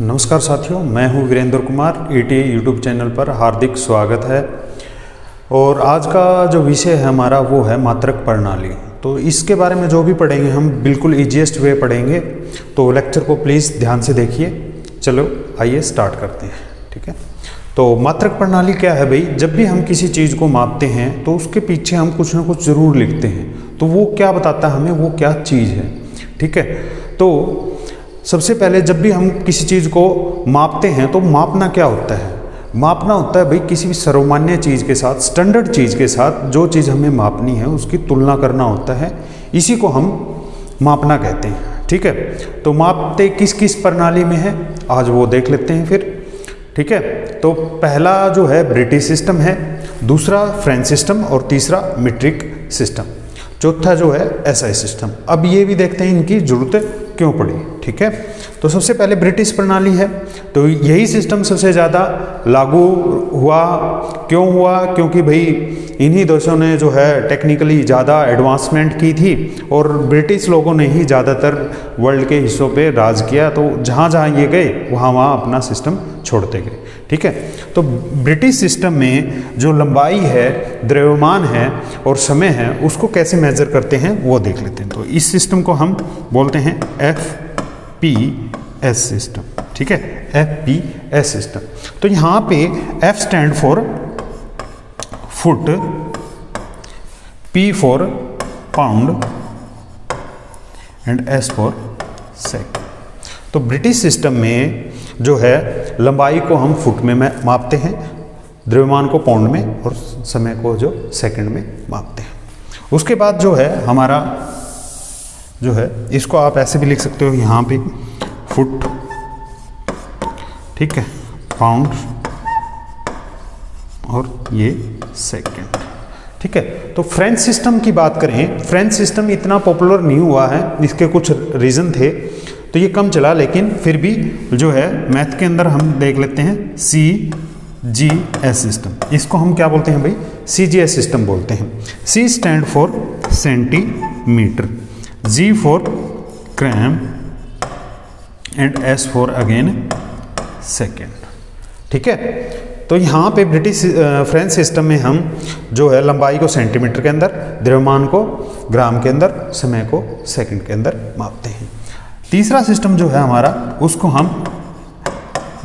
नमस्कार साथियों, मैं हूं Virendra Kumar. ETA YouTube channel पर हार्दिक स्वागत है। और आज का जो विषय है हमारा वो है मात्रक प्रणाली। तो इसके बारे में जो भी पढ़ेंगे हम बिल्कुल ईजीएस्ट वे पढ़ेंगे, तो लेक्चर को प्लीज़ ध्यान से देखिए। चलो आइए स्टार्ट करते हैं। ठीक है, तो मात्रक प्रणाली क्या है भाई? जब भी हम किसी चीज़ को मापते हैं तो उसके पीछे हम कुछ ना कुछ ज़रूर लिखते हैं। तो वो क्या बताता है हमें, वो क्या चीज़ है। ठीक है, तो सबसे पहले जब भी हम किसी चीज़ को मापते हैं तो मापना क्या होता है? मापना होता है भाई किसी भी सर्वमान्य चीज़ के साथ, स्टैंडर्ड चीज़ के साथ जो चीज़ हमें मापनी है उसकी तुलना करना होता है। इसी को हम मापना कहते हैं। ठीक है, तो मापते किस किस प्रणाली में है आज वो देख लेते हैं फिर। ठीक है, तो पहला जो है ब्रिटिश सिस्टम है, दूसरा फ्रेंच सिस्टम और तीसरा मीट्रिक सिस्टम, चौथा जो है SI सिस्टम। अब ये भी देखते हैं इनकी जरूरत क्यों पड़ी। ठीक है, तो सबसे पहले ब्रिटिश प्रणाली है, तो यही सिस्टम सबसे ज़्यादा लागू हुआ। क्यों हुआ? क्योंकि भाई इन्हीं देशों ने जो है टेक्निकली ज़्यादा एडवांसमेंट की थी और ब्रिटिश लोगों ने ही ज़्यादातर वर्ल्ड के हिस्सों पे राज किया। तो जहाँ जहाँ ये गए वहाँ वहाँ अपना सिस्टम छोड़ते गए। ठीक है, तो ब्रिटिश सिस्टम में जो लंबाई है, द्रव्यमान है और समय है, उसको कैसे मेजर करते हैं वो देख लेते हैं। तो इस सिस्टम को हम बोलते हैं FPS सिस्टम। ठीक है, FPS सिस्टम। तो यहाँ पे F stand for foot, P for pound and S for second. तो ब्रिटिश सिस्टम में जो है लंबाई को हम फुट में मापते हैं, द्रव्यमान को पाउंड में और समय को जो सेकंड में मापते हैं। उसके बाद जो है हमारा जो है, इसको आप ऐसे भी लिख सकते हो यहाँ पे फुट, ठीक है, पाउंड और ये सेकंड। ठीक है, तो फ्रेंच सिस्टम की बात करें, फ्रेंच सिस्टम इतना पॉपुलर नहीं हुआ है, इसके कुछ रीज़न थे, तो ये कम चला, लेकिन फिर भी जो है मैथ के अंदर हम देख लेते हैं CGS सिस्टम। इसको हम क्या बोलते हैं भाई? CGS सिस्टम बोलते हैं। C stand for centimetre, G for gram and S for again second. ठीक है, तो यहाँ पे ब्रिटिश फ्रेंच सिस्टम में हम जो है लंबाई को सेंटीमीटर के अंदर, द्रव्यमान को ग्राम के अंदर, समय को सेकंड के अंदर मापते हैं। तीसरा सिस्टम जो है हमारा, उसको हम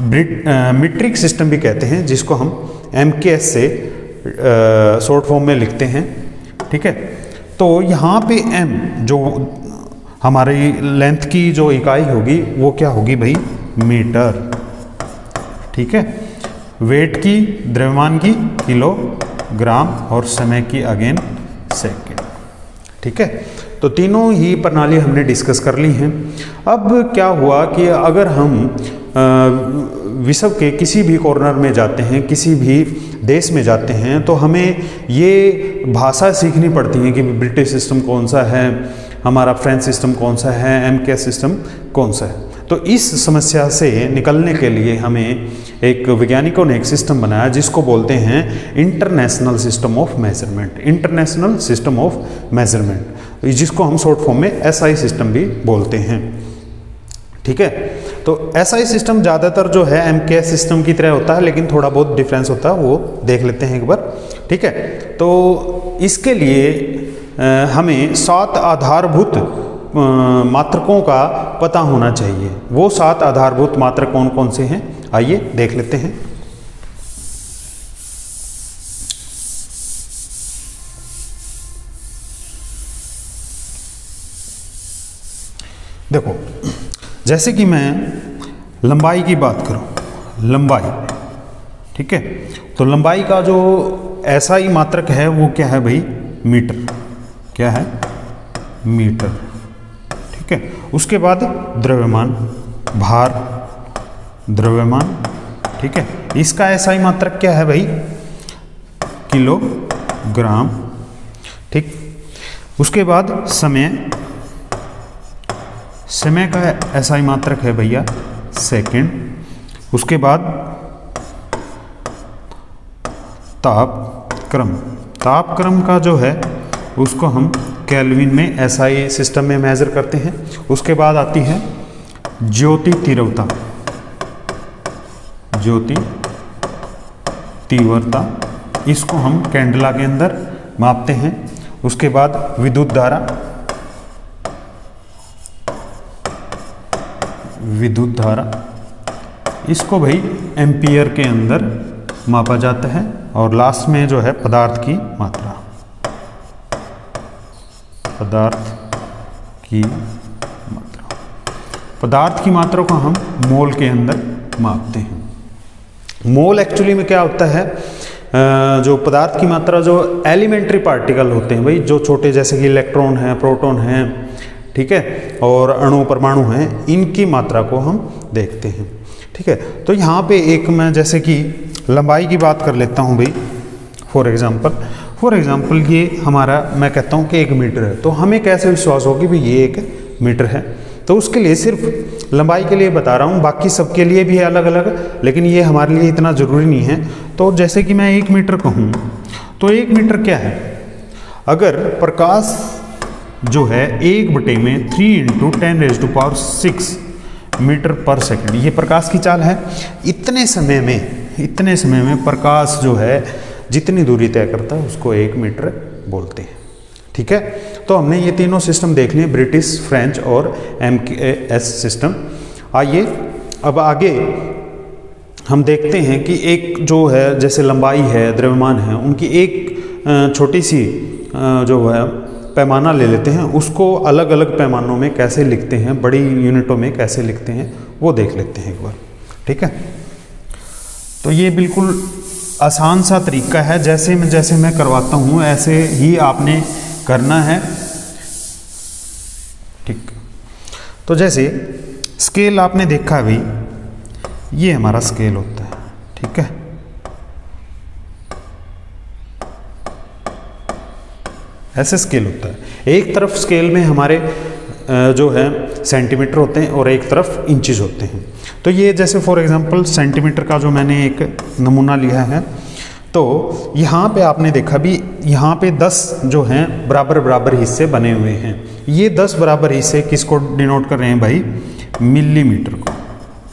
मीट्रिक सिस्टम भी कहते हैं, जिसको हम MKS से शॉर्ट फॉर्म में लिखते हैं। ठीक है, तो यहाँ पे M जो हमारी लेंथ की जो इकाई होगी वो क्या होगी भाई? मीटर। ठीक है, वेट की, द्रव्यमान की किलोग्राम और समय की अगेन सेकेंड। ठीक है, तो तीनों ही प्रणाली हमने डिस्कस कर ली हैं। अब क्या हुआ कि अगर हम विश्व के किसी भी कॉर्नर में जाते हैं, किसी भी देश में जाते हैं, तो हमें ये भाषा सीखनी पड़ती है कि ब्रिटिश सिस्टम कौन सा है, हमारा फ्रेंच सिस्टम कौन सा है, MKS सिस्टम कौन सा है। तो इस समस्या से निकलने के लिए हमें एक वैज्ञानिकों ने एक सिस्टम बनाया जिसको बोलते हैं international system of measurement. International system of measurement, जिसको हम शॉर्ट फॉर्म में SI सिस्टम भी बोलते हैं। ठीक है, तो SI सिस्टम ज़्यादातर जो है MKS सिस्टम की तरह होता है, लेकिन थोड़ा बहुत डिफरेंस होता है, वो देख लेते हैं एक बार। ठीक है, तो इसके लिए हमें 7 आधारभूत मात्रकों का पता होना चाहिए। वो 7 आधारभूत मात्रक कौन कौन से हैं, आइए देख लेते हैं। देखो, जैसे कि मैं लंबाई की बात करूं, लंबाई, ठीक है, तो लंबाई का जो SI मात्रक है वो क्या है भाई? मीटर। क्या है? मीटर। ठीक है, उसके बाद द्रव्यमान, भार, द्रव्यमान। ठीक है, इसका SI मात्रक क्या है भाई? किलोग्राम। ठीक, उसके बाद समय, समय का SI मात्रक है भैया सेकंड। उसके बाद तापक्रम, तापक्रम का जो है उसको हम केल्विन में SI सिस्टम में मेज़र करते हैं। उसके बाद आती है ज्योति तीव्रता, ज्योति तीव्रता, इसको हम कैंडला के अंदर मापते हैं। उसके बाद विद्युत धारा, इसको भाई एम्पियर के अंदर मापा जाता है। और लास्ट में जो है पदार्थ की मात्रा, पदार्थ की मात्रा को हम मोल के अंदर मापते हैं। मोल एक्चुअली में क्या होता है, जो पदार्थ की मात्रा, जो एलिमेंट्री पार्टिकल होते हैं भाई, जो छोटे जैसे कि इलेक्ट्रॉन हैं, प्रोटॉन हैं, ठीक है, और अणु परमाणु हैं, इनकी मात्रा को हम देखते हैं। ठीक है, तो यहाँ पे एक मैं जैसे कि लंबाई की बात कर लेता हूँ भाई। फॉर एग्जाम्पल ये हमारा, मैं कहता हूँ कि 1 मीटर है, तो हमें कैसे विश्वास हो कि भाई ये 1 मीटर है। तो उसके लिए सिर्फ लंबाई के लिए बता रहा हूँ, बाकी सबके लिए भी है अलग अलग, लेकिन ये हमारे लिए इतना ज़रूरी नहीं है। तो जैसे कि मैं 1 मीटर कहूँ तो 1 मीटर क्या है, अगर प्रकाश जो है 1/3 10⁻⁶ मीटर पर सेकंड, ये प्रकाश की चाल है। इतने समय में प्रकाश जो है जितनी दूरी तय करता है उसको 1 मीटर बोलते हैं। ठीक है, तो हमने ये तीनों सिस्टम देख लिए, ब्रिटिश, फ्रेंच और MKS सिस्टम। आइए अब आगे हम देखते हैं कि एक जो है, जैसे लंबाई है, द्रव्यमान है, उनकी एक छोटी सी जो है पैमाना ले लेते हैं, उसको अलग अलग पैमानों में कैसे लिखते हैं, बड़ी यूनिटों में कैसे लिखते हैं, वो देख लेते हैं एक बार। ठीक है, तो ये बिल्कुल आसान सा तरीका है, जैसे मैं करवाता हूँ ऐसे ही आपने करना है। ठीक, तो जैसे स्केल आपने देखा भी, ये हमारा स्केल होता है। ठीक है, ऐसे स्केल होता है। एक तरफ स्केल में हमारे जो है सेंटीमीटर होते हैं और एक तरफ इंचेस होते हैं। तो ये जैसे फॉर एग्जांपल सेंटीमीटर का जो मैंने एक नमूना लिया है, तो यहाँ पे आपने देखा भी, यहाँ पे 10 जो हैं बराबर हिस्से बने हुए हैं। ये 10 बराबर हिस्से किसको डिनोट कर रहे हैं भाई, मिलीमीटर को।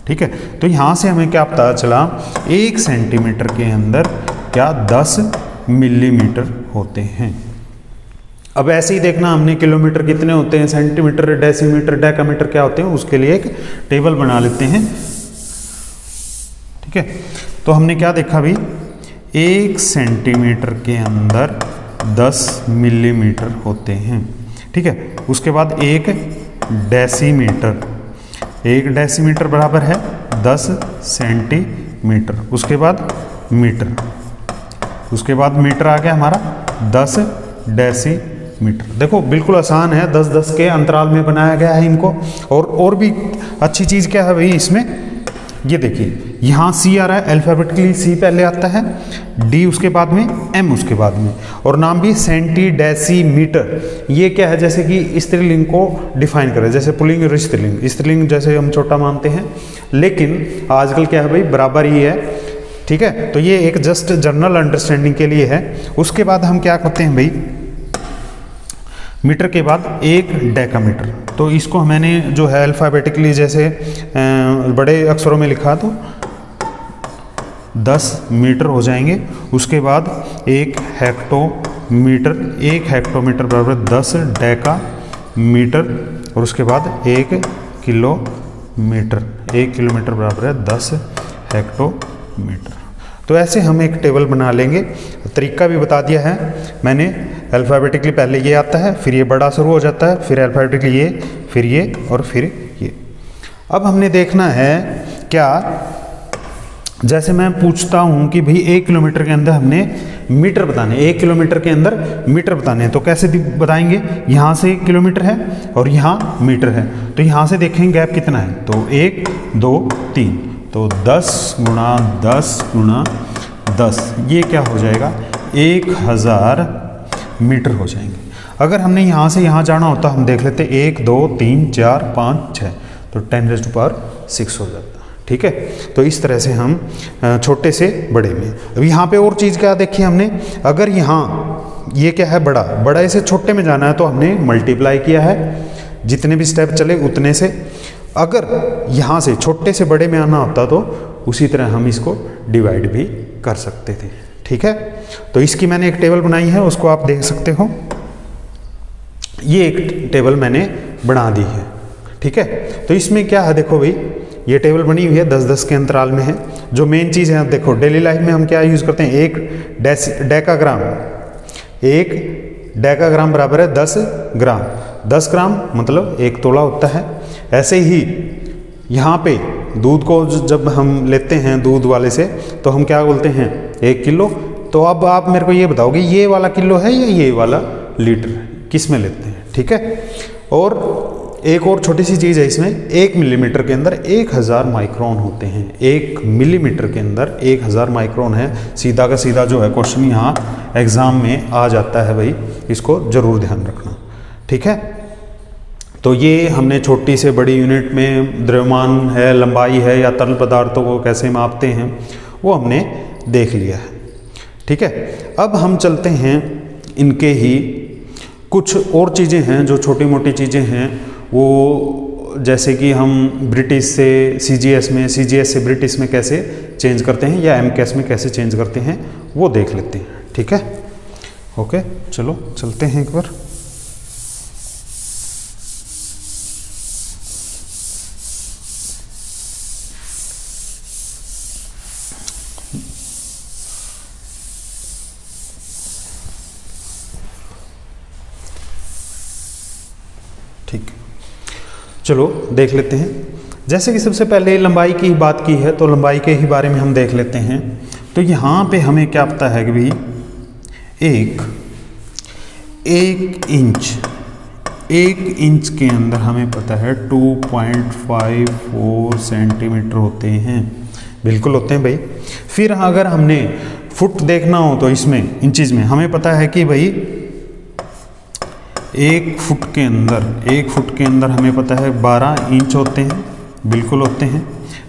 ठीक है, तो यहाँ से हमें क्या पता चला, 1 सेंटीमीटर के अंदर क्या 10 मिलीमीटर होते हैं। अब ऐसे ही देखना, हमने किलोमीटर कितने होते हैं, सेंटीमीटर, डेसीमीटर, डेकामीटर क्या होते हैं, उसके लिए एक टेबल बना लेते हैं। ठीक है, तो हमने क्या देखा भी, 1 सेंटीमीटर के अंदर 10 मिलीमीटर होते हैं। ठीक है, उसके बाद 1 डेसीमीटर, 1 डेसीमीटर बराबर है 10 सेंटीमीटर। उसके बाद मीटर, उसके बाद मीटर आ गया हमारा 10 डेसीमीटर। देखो बिल्कुल आसान है, 10-10 के अंतराल में बनाया गया है इनको। और भी अच्छी चीज़ क्या है भाई इसमें, ये देखिए यहाँ C आ रहा है, अल्फाबेटिकली C पहले आता है, D उसके बाद में, M उसके बाद में, और नाम भी सेंटी डेसीमीटर। ये क्या है, जैसे कि स्त्रीलिंग को डिफाइन करें, जैसे पुल्लिंग और स्त्रीलिंग। स्त्रीलिंग जैसे हम छोटा मानते हैं, लेकिन आजकल क्या है भाई, बराबर ही है। ठीक है, तो ये एक जस्ट जनरल अंडरस्टैंडिंग के लिए है। उसके बाद हम क्या करते हैं भाई, मीटर के बाद 1 डेकामीटर। तो इसको मैंने जो है अल्फ़ाबेटिकली जैसे बड़े अक्षरों में लिखा, तो 10 मीटर हो जाएंगे। उसके बाद 1 हेक्टोमीटर, 1 हेक्टोमीटर बराबर 10 डेकामीटर। और उसके बाद 1 किलोमीटर, 1 किलोमीटर बराबर है 10 हेक्टोमीटर। तो ऐसे हम एक टेबल बना लेंगे। तरीका भी बता दिया है मैंने, अल्फ़ाबेटिकली पहले ये आता है, फिर ये बड़ा शुरू हो जाता है, फिर अल्फ़ाबेटिकली ये, फिर ये और फिर ये। अब हमने देखना है क्या, जैसे मैं पूछता हूँ कि भाई 1 किलोमीटर के अंदर हमने मीटर बताने, 1 किलोमीटर के अंदर मीटर बताने, तो कैसे बताएंगे, यहाँ से 1 किलोमीटर है और यहाँ मीटर है, तो यहाँ से देखेंगे गैप कितना है, तो 1 2 3, तो 10 गुणा 10 गुणा 10, ये क्या हो जाएगा, 1000 मीटर हो जाएंगे। अगर हमने यहाँ से यहाँ जाना होता, हम देख लेते 1 2 3 4 5 6, तो 10⁻⁶ हो जाता। ठीक है, तो इस तरह से हम छोटे से बड़े में। अब यहाँ पे और चीज़ क्या देखी हमने, अगर यहाँ ये क्या है बड़ा से छोटे में जाना है, तो हमने मल्टीप्लाई किया है, जितने भी स्टेप चले उतने से। अगर यहाँ से छोटे से बड़े में आना होता तो उसी तरह हम इसको डिवाइड भी कर सकते थे। ठीक है, तो इसकी मैंने एक टेबल बनाई है, उसको आप देख सकते हो। ये एक टेबल मैंने बना दी है। ठीक है, तो इसमें क्या है, देखो भाई ये टेबल बनी हुई है 10-10 के अंतराल में है। जो मेन चीज़ है, आप देखो डेली लाइफ में हम क्या यूज़ करते हैं, एक डेकाग्राम, एक डेकाग्राम बराबर है 10 ग्राम। 10 ग्राम मतलब 1 तोला होता है। ऐसे ही यहाँ पे दूध को जब हम लेते हैं दूध वाले से, तो हम क्या बोलते हैं, 1 किलो। तो अब आप मेरे को ये बताओगे ये वाला किलो है या ये वाला लीटर, किस में लेते हैं। ठीक है, और एक और छोटी सी चीज़ है इसमें, 1 मिलीमीटर के अंदर 1000 माइक्रोन होते हैं। 1 मिलीमीटर के अंदर 1000 माइक्रोन है। सीधा का सीधा जो है क्वेश्चन यहाँ एग्जाम में आ जाता है भाई, इसको जरूर ध्यान रखना। ठीक है, तो ये हमने छोटी से बड़ी यूनिट में द्रव्यमान है, लंबाई है या तरल पदार्थों को कैसे मापते हैं वो हमने देख लिया है। ठीक है, अब हम चलते हैं, इनके ही कुछ और चीज़ें हैं जो छोटी मोटी चीज़ें हैं, वो जैसे कि हम ब्रिटिश से सीजीएस में, सीजीएस से ब्रिटिश में कैसे चेंज करते हैं या एमकेएस में कैसे चेंज करते हैं वो देख लेते हैं। ठीक है, ओके, चलो चलते हैं एक बार। ठीक, चलो देख लेते हैं। जैसे कि सबसे पहले लंबाई की बात की है, तो लंबाई के ही बारे में हम देख लेते हैं। तो यहाँ पे हमें क्या पता है कि भाई एक इंच के अंदर हमें पता है 2.54 सेंटीमीटर होते हैं। बिल्कुल होते हैं भाई। फिर अगर हमने फुट देखना हो तो इसमें इंचेस में हमें पता है कि भाई 1 फुट के अंदर हमें पता है 12 इंच होते हैं। बिल्कुल होते हैं।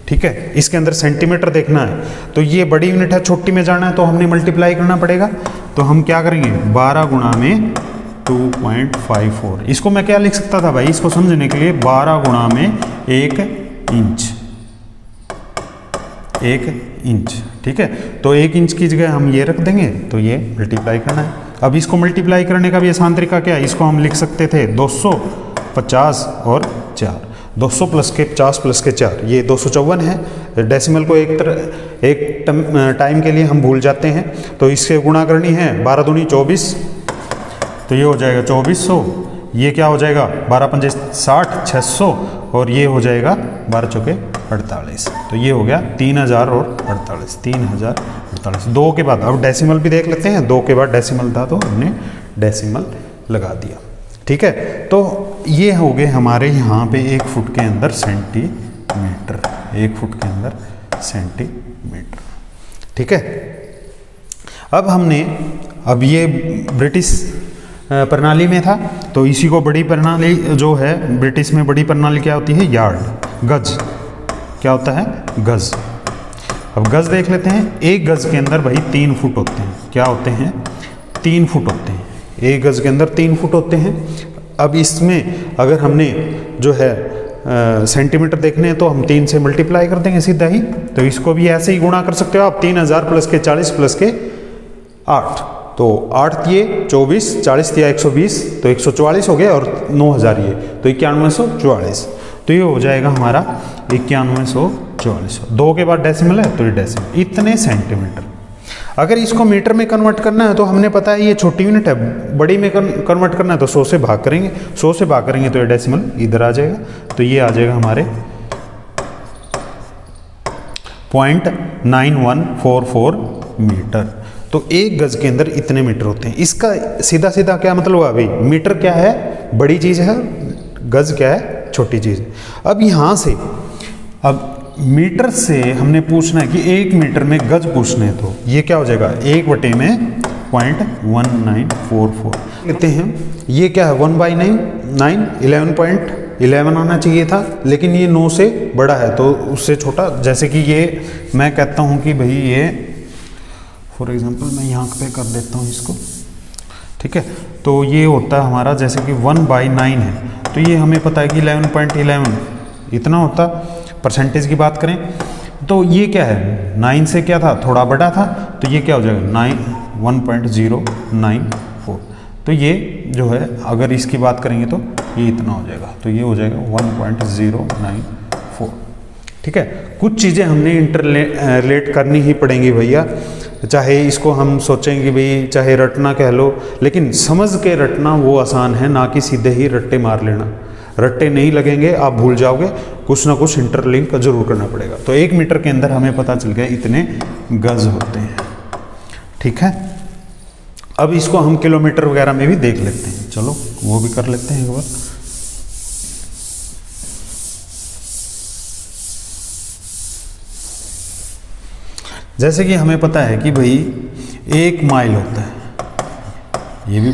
ठीक है, इसके अंदर सेंटीमीटर देखना है तो ये बड़ी यूनिट है, छोटी में जाना है तो हमने मल्टीप्लाई करना पड़ेगा। तो हम क्या करेंगे, 12 गुणा में 2.54। इसको मैं क्या लिख सकता था भाई, इसको समझने के लिए 12 गुणा में 1 इंच। ठीक है, तो 1 इंच की जगह हम ये रख देंगे, तो ये मल्टीप्लाई करना है। अब इसको मल्टीप्लाई करने का भी आसान तरीका क्या है, इसको हम लिख सकते थे 250 और 4, 200 प्लस के 50 प्लस के 4, ये 254 है। डेसिमल को एक टाइम के लिए हम भूल जाते हैं, तो इससे गुणा करनी है, 12 दूनी 24, तो ये हो जाएगा 2400। ये क्या हो जाएगा, 12 पंजे 60, 600, और ये हो जाएगा 12 चौके 48। तो ये हो गया 3000 और 48, 3048। 2 के बाद अब डेसिमल भी देख लेते हैं। 2 के बाद डेसिमल था तो हमने डेसिमल लगा दिया। ठीक है, तो ये हो गए हमारे यहाँ पे 1 फुट के अंदर सेंटीमीटर, 1 फुट के अंदर सेंटीमीटर। ठीक है, अब ये ब्रिटिश प्रणाली में था, तो इसी को बड़ी प्रणाली जो है ब्रिटिश में, बड़ी प्रणाली क्या होती है, यार्ड, गज। क्या होता है, गज। अब गज देख लेते हैं। 1 गज के अंदर भाई 3 फुट होते हैं। क्या होते हैं, 3 फुट होते हैं। 1 गज के अंदर 3 फुट होते हैं। अब इसमें अगर हमने जो है सेंटीमीटर देखने हैं तो हम 3 से मल्टीप्लाई कर देंगे सीधा ही। तो इसको भी ऐसे ही गुणा कर सकते हो आप, 3000 प्लस के 40 प्लस के 8, तो 8 ये 24, 40 दिया 120, तो 144 हो गया, और 9000 ये, तो 9144। तो ये हो जाएगा हमारा 9144। 2 के बाद डेसिमल है तो ये डेसिमल, इतने सेंटीमीटर। अगर इसको मीटर में कन्वर्ट करना है तो हमने पता है ये छोटी यूनिट है, बड़ी में कन्वर्ट करना है तो 100 से भाग करेंगे। 100 से भाग करेंगे तो ये डेसिमल इधर आ जाएगा, तो ये आ जाएगा हमारे 0.9144 मीटर। तो 1 गज के अंदर इतने मीटर होते हैं। इसका सीधा सीधा क्या मतलब हुआ भाई, मीटर क्या है, बड़ी चीज़ है, गज क्या है, छोटी चीज़ है। अब यहाँ से, अब मीटर से हमने पूछना है कि 1 मीटर में गज पूछने हैं, तो ये क्या हो जाएगा, 1 बटे में 0.1944 लेते हैं। ये क्या है, 1/9, 11.11 आना चाहिए था, लेकिन ये 9 से बड़ा है तो उससे छोटा। जैसे कि ये मैं कहता हूँ कि भाई ये फॉर एग्जांपल मैं यहाँ पे कर देता हूँ इसको। ठीक है, तो ये होता है हमारा, जैसे कि 1/9 है, तो ये हमें पता है कि 11.11 इतना होता। परसेंटेज की बात करें, तो ये क्या है, 9 से क्या था, थोड़ा बड़ा था, तो ये क्या हो जाएगा 1.094। तो ये जो है अगर इसकी बात करेंगे तो ये इतना हो जाएगा, तो ये हो जाएगा 1.094। ठीक है, कुछ चीज़ें हमने इंटरलेट करनी ही पड़ेंगी भैया, चाहे इसको हम सोचेंगे भाई चाहे रटना कह लो, लेकिन समझ के रटना वो आसान है, ना कि सीधे ही रट्टे मार लेना। रट्टे नहीं लगेंगे, आप भूल जाओगे, कुछ ना कुछ इंटरलिंक जरूर करना पड़ेगा। तो 1 मीटर के अंदर हमें पता चल गया इतने गज होते हैं। ठीक है, अब इसको हम किलोमीटर वगैरह में भी देख लेते हैं, चलो वो भी कर लेते हैं एक बार। जैसे कि हमें पता है कि भाई 1 माइल होता है, ये भी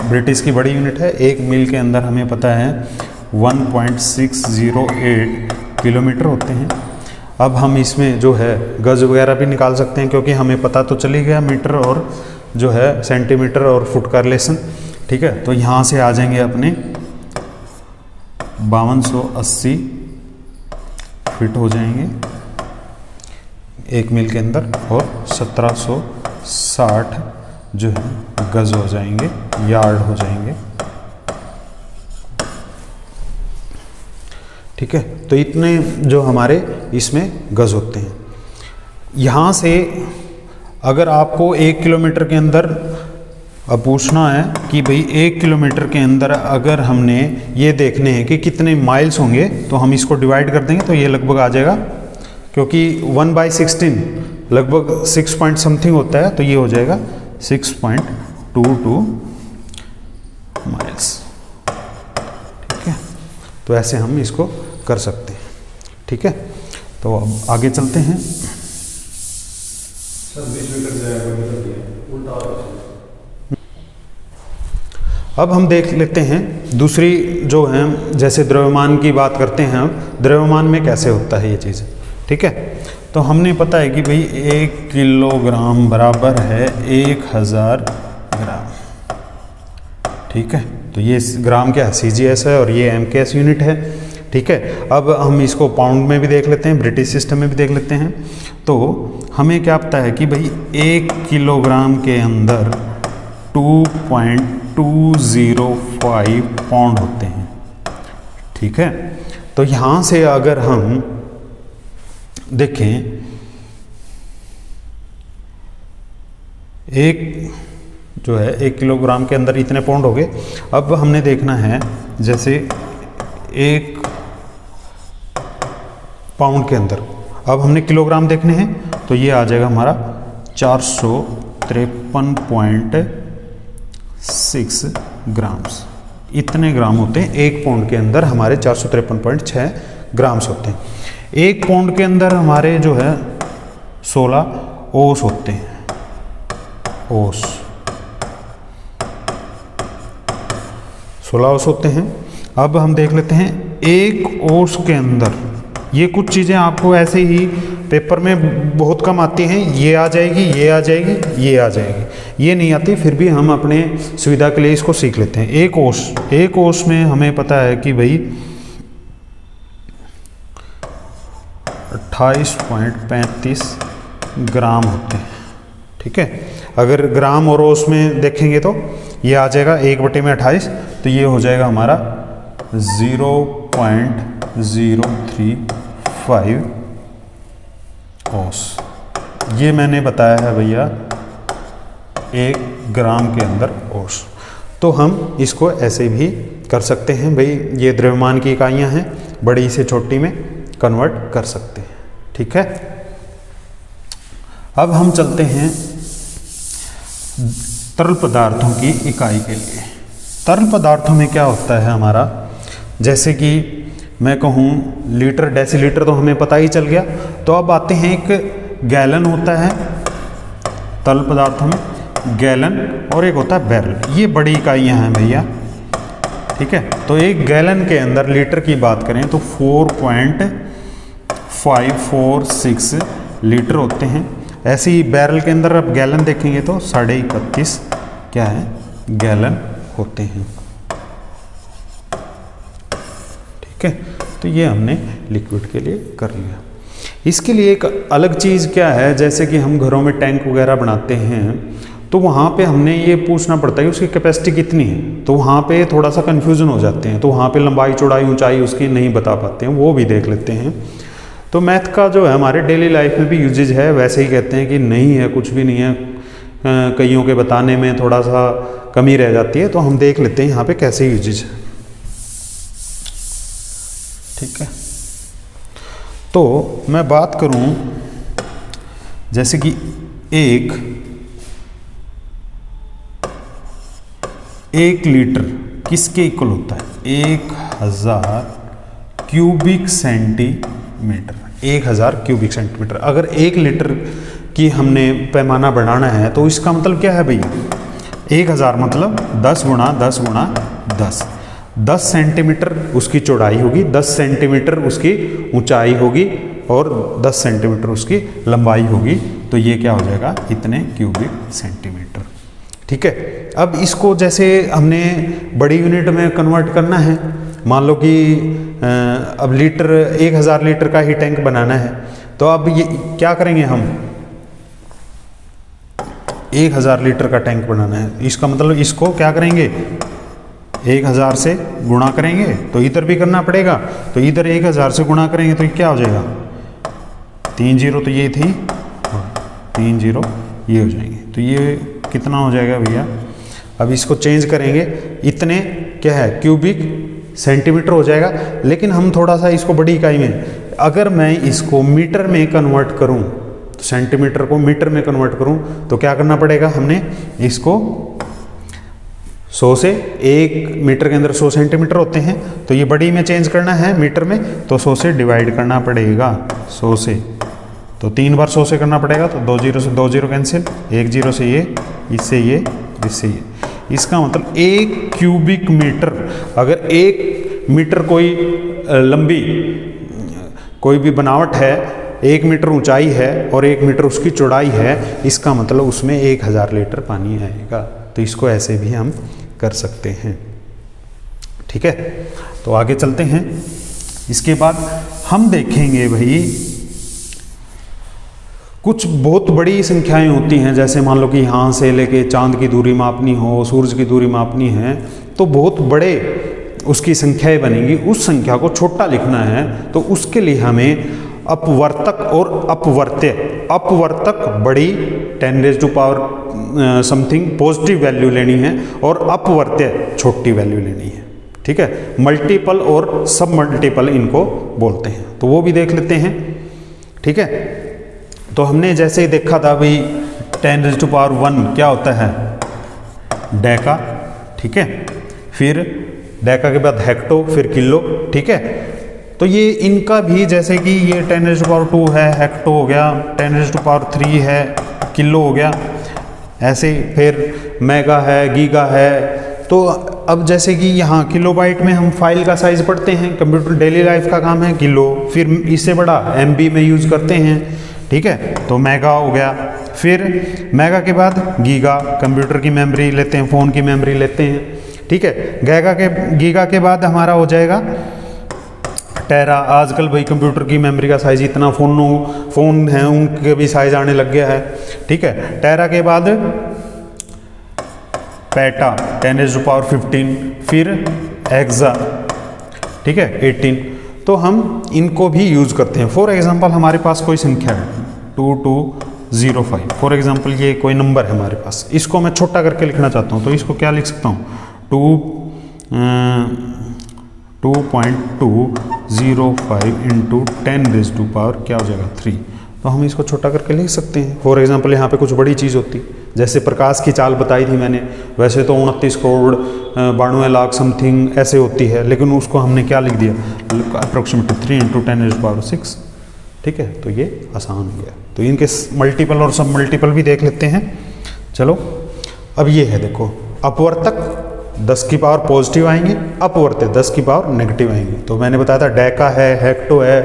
ब्रिटिश की बड़ी यूनिट है। 1 मील के अंदर हमें पता है 1.608 किलोमीटर होते हैं। अब हम इसमें जो है गज वगैरह भी निकाल सकते हैं, क्योंकि हमें पता तो चली गया मीटर और जो है सेंटीमीटर और फुट का रिलेशन। ठीक है, तो यहाँ से आ जाएंगे अपने 5280 फिट हो जाएंगे 1 मील के अंदर, और 1760 जो है गज हो जाएंगे, यार्ड हो जाएंगे। ठीक है, तो इतने जो हमारे इसमें गज होते हैं। यहाँ से अगर आपको 1 किलोमीटर के अंदर अब पूछना है कि भाई 1 किलोमीटर के अंदर अगर हमने ये देखने हैं कि कितने माइल्स होंगे, तो हम इसको डिवाइड कर देंगे, तो ये लगभग आ जाएगा, क्योंकि 1/16 लगभग 6 पॉइंट समथिंग होता है, तो ये हो जाएगा 6.22 माइल्स। ठीक है, तो ऐसे हम इसको कर सकते हैं। ठीक है, तो अब आगे चलते हैं। अब हम देख लेते हैं दूसरी जो है, जैसे द्रव्यमान की बात करते हैं, हम द्रव्यमान में कैसे होता है ये चीज़। ठीक है, तो हमने पता है कि भाई 1 किलोग्राम बराबर है 1000 ग्राम। ठीक है, तो ये ग्राम क्या है, CGS है, और ये MKS यूनिट है। ठीक है, अब हम इसको पाउंड में भी देख लेते हैं, ब्रिटिश सिस्टम में भी देख लेते हैं। तो हमें क्या पता है कि भाई 1 किलोग्राम के अंदर 2.205 पाउंड होते हैं। ठीक है, तो यहाँ से अगर हम देखें, एक जो है 1 किलोग्राम के अंदर इतने पाउंड हो गए। अब हमने देखना है, जैसे 1 पाउंड के अंदर अब हमने किलोग्राम देखने हैं, तो ये आ जाएगा हमारा 453.6 ग्राम्स। इतने ग्राम होते हैं 1 पाउंड के अंदर, हमारे 453.6 ग्राम्स होते हैं। 1 पाउंड के अंदर हमारे जो है 16 ओस होते हैं, ओस 16 ओस होते हैं। अब हम देख लेते हैं 1 ओस के अंदर, ये कुछ चीज़ें आपको ऐसे ही पेपर में बहुत कम आती हैं, ये आ जाएगी, ये आ जाएगी, ये आ जाएगी, ये नहीं आती, फिर भी हम अपने सुविधा के लिए इसको सीख लेते हैं। 1 ओस में हमें पता है कि भाई 28.35 ग्राम होते हैं। ठीक है, अगर ग्राम और ओस में देखेंगे तो ये आ जाएगा 1/28, तो ये हो जाएगा हमारा 0.035 ओस। ये मैंने बताया है भैया 1 ग्राम के अंदर ओस। तो हम इसको ऐसे भी कर सकते हैं भाई, ये द्रव्यमान की इकाइयाँ हैं, बड़ी से छोटी में कन्वर्ट कर सकते हैं। ठीक है, अब हम चलते हैं तरल पदार्थों की इकाई के लिए। तरल पदार्थों में क्या होता है हमारा, जैसे कि मैं कहूँ लीटर, डेसीलीटर तो हमें पता ही चल गया। तो अब आते हैं, एक गैलन होता है तरल पदार्थों में, गैलन, और एक होता है बैरल। ये बड़ी इकाइयाँ हैं भैया। ठीक है, तो एक गैलन के अंदर लीटर की बात करें तो 4.546 लीटर होते हैं। ऐसे ही बैरल के अंदर अब गैलन देखेंगे तो 31.5 क्या है, गैलन होते हैं। ठीक है, तो ये हमने लिक्विड के लिए कर लिया। इसके लिए एक अलग चीज़ क्या है, जैसे कि हम घरों में टैंक वगैरह बनाते हैं तो वहाँ पे हमने ये पूछना पड़ता है कि उसकी कैपेसिटी कितनी है, तो वहाँ पे थोड़ा सा कन्फ्यूज़न हो जाते हैं, तो वहाँ पे लंबाई चौड़ाई ऊंचाई उसकी नहीं बता पाते हैं, वो भी देख लेते हैं। तो मैथ का जो है हमारे डेली लाइफ में भी यूजेज है, वैसे ही कहते हैं कि नहीं है, कुछ भी नहीं है, कईयों के बताने में थोड़ा सा कमी रह जाती है, तो हम देख लेते हैं यहाँ पे कैसे यूजेज है। ठीक है, तो मैं बात करूं जैसे कि एक लीटर किसके इक्वल होता है, 1000 क्यूबिक सेंटीमीटर, 1000 क्यूबिक सेंटीमीटर। अगर 1 लीटर की हमने पैमाना बढ़ाना है तो इसका मतलब क्या है भैया, 1000 मतलब 10 गुणा 10 गुणा 10, 10 सेंटीमीटर उसकी चौड़ाई होगी, 10 सेंटीमीटर उसकी ऊंचाई होगी और 10 सेंटीमीटर उसकी लंबाई होगी, तो ये क्या हो जाएगा, इतने क्यूबिक सेंटीमीटर। ठीक है, अब इसको जैसे हमने बड़ी यूनिट में कन्वर्ट करना है, मान लो कि अब लीटर 1000 लीटर का ही टैंक बनाना है, तो अब ये क्या करेंगे, हम 1000 लीटर का टैंक बनाना है, इसका मतलब इसको क्या करेंगे, 1000 से गुणा करेंगे, तो इधर भी करना पड़ेगा, तो इधर 1000 से गुणा करेंगे तो क्या हो जाएगा, 3 जीरो तो ये थी, 3 जीरो ये हो जाएंगे, तो ये कितना हो जाएगा भैया, अब इसको चेंज करेंगे, इतने क्या है क्यूबिक सेंटीमीटर हो जाएगा। लेकिन हम थोड़ा सा इसको बड़ी इकाई में, अगर मैं इसको मीटर में कन्वर्ट करूं, तो सेंटीमीटर को मीटर में कन्वर्ट करूं तो क्या करना पड़ेगा, हमने इसको 100 से, 1 मीटर के अंदर 100 सेंटीमीटर होते हैं, तो ये बड़ी में चेंज करना है मीटर में, तो 100 से डिवाइड करना पड़ेगा, 100 से, तो 3 बार 100 से करना पड़ेगा, तो 2 जीरो से 2 जीरो कैंसिल, 1 जीरो से ये, इससे ये, इससे ये, इसका मतलब 1 क्यूबिक मीटर, अगर 1 मीटर कोई लंबी कोई भी बनावट है, 1 मीटर ऊंचाई है और 1 मीटर उसकी चौड़ाई है, इसका मतलब उसमें 1000 लीटर पानी आएगा। तो इसको ऐसे भी हम कर सकते हैं। ठीक है, तो आगे चलते हैं। इसके बाद हम देखेंगे भाई कुछ बहुत बड़ी संख्याएं होती हैं, जैसे मान लो कि यहाँ से लेके चांद की दूरी मापनी हो, सूरज की दूरी मापनी है, तो बहुत बड़े उसकी संख्याएं बनेंगी। उस संख्या को छोटा लिखना है तो उसके लिए हमें अपवर्तक और अपवर्त्य, अपवर्तक बड़ी 10⁻⁻⁻ समथिंग पॉजिटिव वैल्यू लेनी है और अपवर्त्य छोटी वैल्यू लेनी है। ठीक है, मल्टीपल और सब मल्टीपल इनको बोलते हैं, तो वो भी देख लेते हैं। ठीक है, तो हमने जैसे ही देखा था भाई 10⁻1 क्या होता है, डेका। ठीक है, फिर डेका के बाद हेक्टो, फिर किलो। ठीक है, तो ये इनका भी जैसे कि ये 10⁻2 है, हेक्टो हो गया, 10⁻3 है, किलो हो गया, ऐसे फिर मेगा है, गीगा है। तो अब जैसे कि यहाँ किलोबाइट में हम फाइल का साइज पढ़ते हैं, कंप्यूटर डेली लाइफ का काम है किलो, फिर इससे बड़ा MB में यूज़ करते हैं। ठीक है, तो मेगा हो गया, फिर मेगा के बाद गीगा, कंप्यूटर की मेमोरी लेते हैं, फ़ोन की मेमोरी लेते हैं। ठीक है, गीगा के बाद हमारा हो जाएगा टेरा। आजकल भाई कंप्यूटर की मेमोरी का साइज इतना, फ़ोन हैं उनके भी साइज आने लग गया है। ठीक है, टेरा के बाद पेटा 10⁻15, फिर एक्सा। ठीक है, 18। तो हम इनको भी यूज़ करते हैं। फॉर एग्जांपल हमारे पास कोई संख्या है 2205, फॉर एग्जांपल ये कोई नंबर है हमारे पास, इसको मैं छोटा करके लिखना चाहता हूँ, तो इसको क्या लिख सकता हूँ, 2.205 इंटू 10⁻³ क्या हो जाएगा 3। तो हम इसको छोटा करके लिख सकते हैं। फॉर एग्जांपल यहाँ पे कुछ बड़ी चीज़ होती, जैसे प्रकाश की चाल बताई थी मैंने, वैसे तो 29 करोड़ 92 लाख समथिंग ऐसे होती है, लेकिन उसको हमने क्या लिख दिया, अप्रोक्सीमेटली 3 इंटू 10⁻6। ठीक है, तो ये आसान हो गया। तो इनके मल्टीपल और सब मल्टीपल भी देख लेते हैं। चलो, अब ये है, देखो अपवर्तक 10 की पावर पॉजिटिव आएंगे, अपवर्त्य 10 की पावर नेगेटिव आएंगे। तो मैंने बताया था डेका है, हेक्टो है,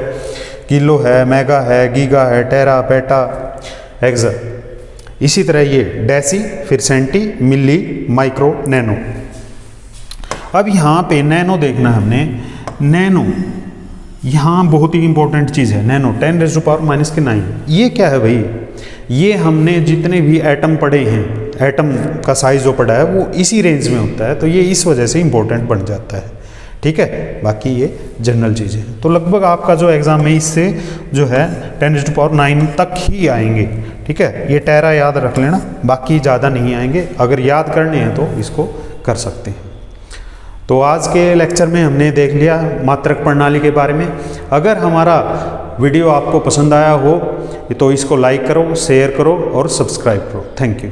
किलो है, मेगा है, गीगा है, टेरा, पेटा, एक्सा। इसी तरह ये डेसी, फिर सेंटी, मिली, माइक्रो, नैनो। अब यहाँ पे नैनो देखना है हमने। नैनो यहाँ बहुत ही इंपॉर्टेंट चीज़ है नैनो 10⁻⁻⁹। ये क्या है भाई, ये हमने जितने भी एटम पढ़े हैं, एटम का साइज जो पढ़ा है वो इसी रेंज में होता है, तो ये इस वजह से इंपॉर्टेंट बन जाता है। ठीक है, बाकी ये जनरल चीज़ें हैं। तो लगभग आपका जो एग्ज़ाम है इससे जो है 10⁹ तक ही आएंगे। ठीक है, ये टेरा याद रख लेना, बाकी ज़्यादा नहीं आएंगे। अगर याद करने हैं तो इसको कर सकते हैं। तो आज के लेक्चर में हमने देख लिया मात्रक प्रणाली के बारे में। अगर हमारा वीडियो आपको पसंद आया हो तो इसको लाइक करो, शेयर करो और सब्सक्राइब करो। Thank you.